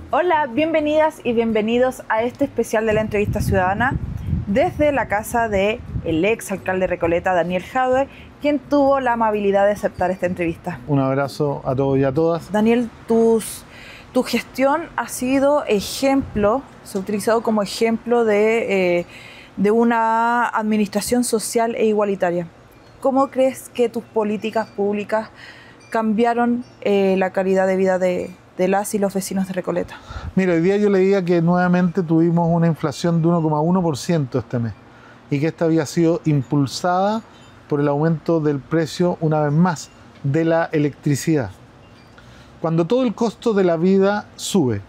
Hola, bienvenidas y bienvenidos a este especial de la entrevista ciudadana desde la casa del ex alcalde de Recoleta, Daniel Jadwe, quien tuvo la amabilidad de aceptar esta entrevista. Un abrazo a todos y a todas. Daniel, tu gestión ha sido ejemplo, se ha utilizado como ejemplo de una administración social e igualitaria. ¿Cómo crees que tus políticas públicas cambiaron la calidad de vida de las y los vecinos de Recoleta? Mira, hoy día yo leía que nuevamente tuvimos una inflación de 1,1% este mes y que esta había sido impulsada por el aumento del precio, una vez más, de la electricidad. Cuando todo el costo de la vida sube,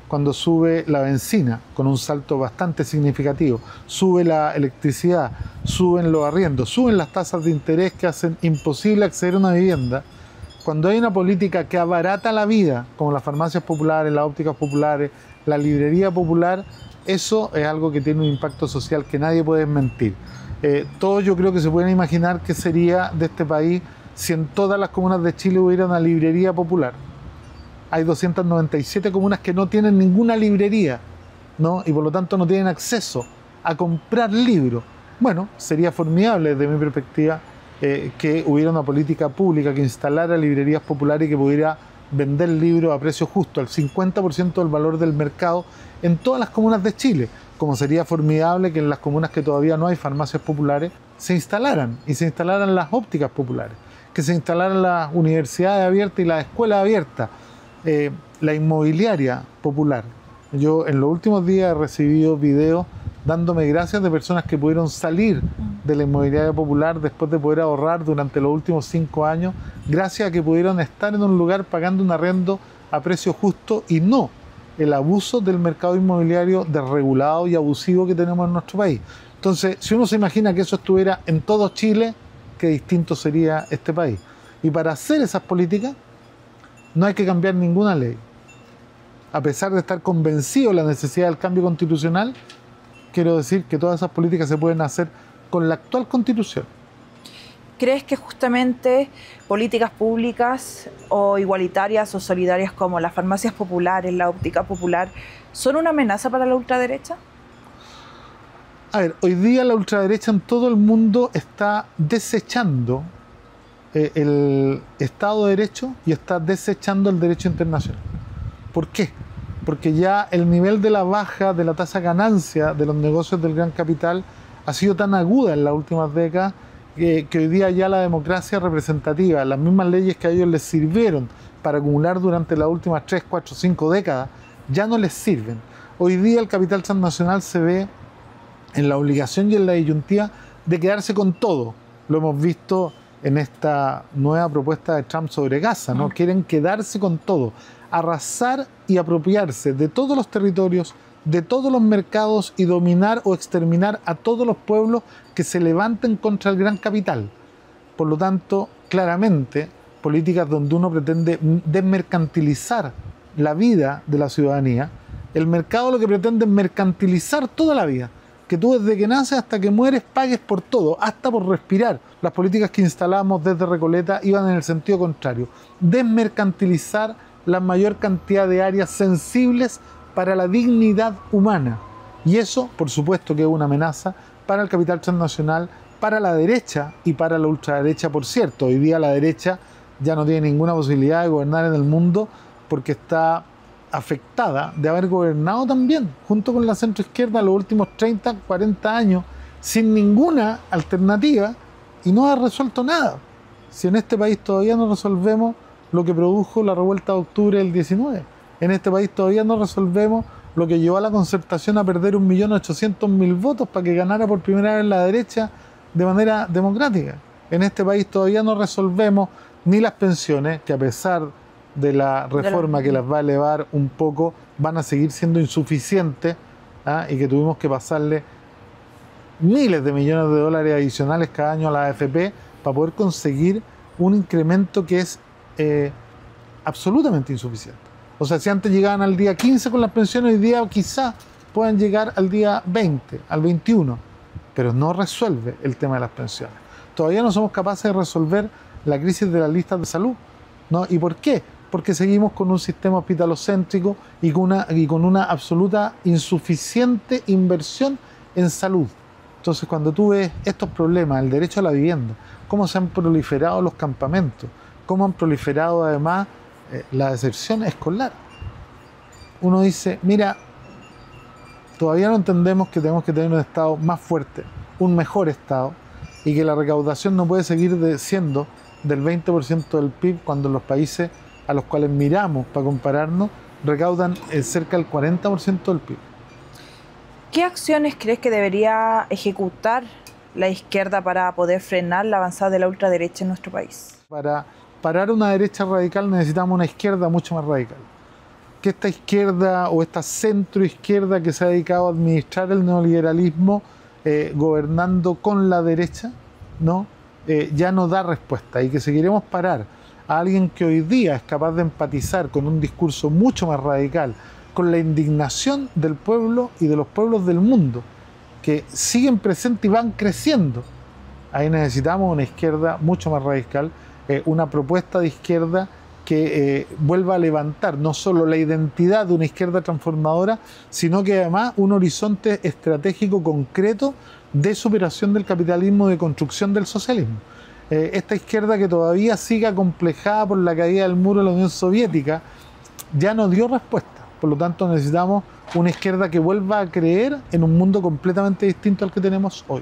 cuando sube la benzina con un salto bastante significativo, sube la electricidad, suben los arriendos, suben las tasas de interés que hacen imposible acceder a una vivienda, cuando hay una política que abarata la vida, como las farmacias populares, las ópticas populares, la librería popular, eso es algo que tiene un impacto social que nadie puede mentir. Todos yo creo que se pueden imaginar qué sería de este país si en todas las comunas de Chile hubiera una librería popular. Hay 297 comunas que no tienen ninguna librería, ¿no? Y por lo tanto no tienen acceso a comprar libros. Bueno, sería formidable desde mi perspectiva que hubiera una política pública que instalara librerías populares y que pudiera vender libros a precio justo, al 50% del valor del mercado en todas las comunas de Chile, como sería formidable que en las comunas que todavía no hay farmacias populares se instalaran las ópticas populares, que se instalaran las universidades abiertas y las escuelas abiertas, la inmobiliaria popular. Yo en los últimos días he recibido videos dándome gracias de personas que pudieron salir de la inmobiliaria popular después de poder ahorrar durante los últimos 5 años, gracias a que pudieron estar en un lugar pagando un arriendo a precio justo y no el abuso del mercado inmobiliario desregulado y abusivo que tenemos en nuestro país. Entonces, si uno se imagina que eso estuviera en todo Chile, qué distinto sería este país. Y para hacer esas políticas no hay que cambiar ninguna ley. A pesar de estar convencido de la necesidad del cambio constitucional, quiero decir que todas esas políticas se pueden hacer con la actual Constitución. ¿Crees que justamente políticas públicas o igualitarias o solidarias como las farmacias populares, la óptica popular, son una amenaza para la ultraderecha? A ver, hoy día la ultraderecha en todo el mundo está desechando el Estado de Derecho y está desechando el derecho internacional. ¿Por qué? Porque ya el nivel de la baja de la tasa de ganancia de los negocios del gran capital ha sido tan aguda en las últimas décadas que hoy día ya la democracia representativa, las mismas leyes que a ellos les sirvieron para acumular durante las últimas 3, 4, 5 décadas, ya no les sirven. Hoy día el capital transnacional se ve en la obligación y en la disyuntiva de quedarse con todo. Lo hemos visto en esta nueva propuesta de Trump sobre Gaza, ¿no? Quieren quedarse con todo, arrasar y apropiarse de todos los territorios, de todos los mercados y dominar o exterminar a todos los pueblos que se levanten contra el gran capital. Por lo tanto, claramente, políticas donde uno pretende desmercantilizar la vida de la ciudadanía, el mercado lo que pretende es mercantilizar toda la vida, que tú desde que naces hasta que mueres pagues por todo, hasta por respirar. Las políticas que instalamos desde Recoleta iban en el sentido contrario, desmercantilizar la mayor cantidad de áreas sensibles para la dignidad humana. Y eso, por supuesto, que es una amenaza para el capital transnacional, para la derecha y para la ultraderecha, por cierto. Hoy día la derecha ya no tiene ninguna posibilidad de gobernar en el mundo porque está afectada de haber gobernado también, junto con la centroizquierda, los últimos 30, 40 años, sin ninguna alternativa y no ha resuelto nada. Si en este país todavía no resolvemos lo que produjo la revuelta de octubre del 19, en este país todavía no resolvemos lo que llevó a la Concertación a perder 1.800.000 votos para que ganara por primera vez la derecha de manera democrática. En este país todavía no resolvemos ni las pensiones, que a pesar de la reforma que las va a elevar un poco, van a seguir siendo insuficientes, y que tuvimos que pasarle miles de millones de dólares adicionales cada año a la AFP para poder conseguir un incremento que es absolutamente insuficiente. O sea, si antes llegaban al día 15 con las pensiones, hoy día quizá puedan llegar al día 20, al 21, pero no resuelve el tema de las pensiones. Todavía no somos capaces de resolver la crisis de las listas de salud, ¿no? ¿Y por qué? porque seguimos con un sistema hospitalocéntrico y con una absoluta insuficiente inversión en salud. Entonces, cuando tú ves estos problemas, el derecho a la vivienda, cómo se han proliferado los campamentos, cómo han proliferado además la deserción escolar, uno dice, mira, todavía no entendemos que tenemos que tener un Estado más fuerte, un mejor Estado, y que la recaudación no puede seguir siendo del 20% del PIB cuando los países a los cuales miramos para compararnos recaudan cerca del 40% del PIB. ¿Qué acciones crees que debería ejecutar la izquierda para poder frenar la avanzada de la ultraderecha en nuestro país? Para parar una derecha radical necesitamos una izquierda mucho más radical. Que esta izquierda o esta centroizquierda que se ha dedicado a administrar el neoliberalismo gobernando con la derecha, ¿no? Ya no da respuesta, y que si queremos parar a alguien que hoy día es capaz de empatizar con un discurso mucho más radical, con la indignación del pueblo y de los pueblos del mundo, que siguen presentes y van creciendo, ahí necesitamos una izquierda mucho más radical, una propuesta de izquierda que vuelva a levantar no solo la identidad de una izquierda transformadora, sino que además un horizonte estratégico concreto de superación del capitalismo, de construcción del socialismo. Esta izquierda que todavía sigue acomplejada por la caída del muro de la Unión Soviética ya no dio respuesta. Por lo tanto, necesitamos una izquierda que vuelva a creer en un mundo completamente distinto al que tenemos hoy.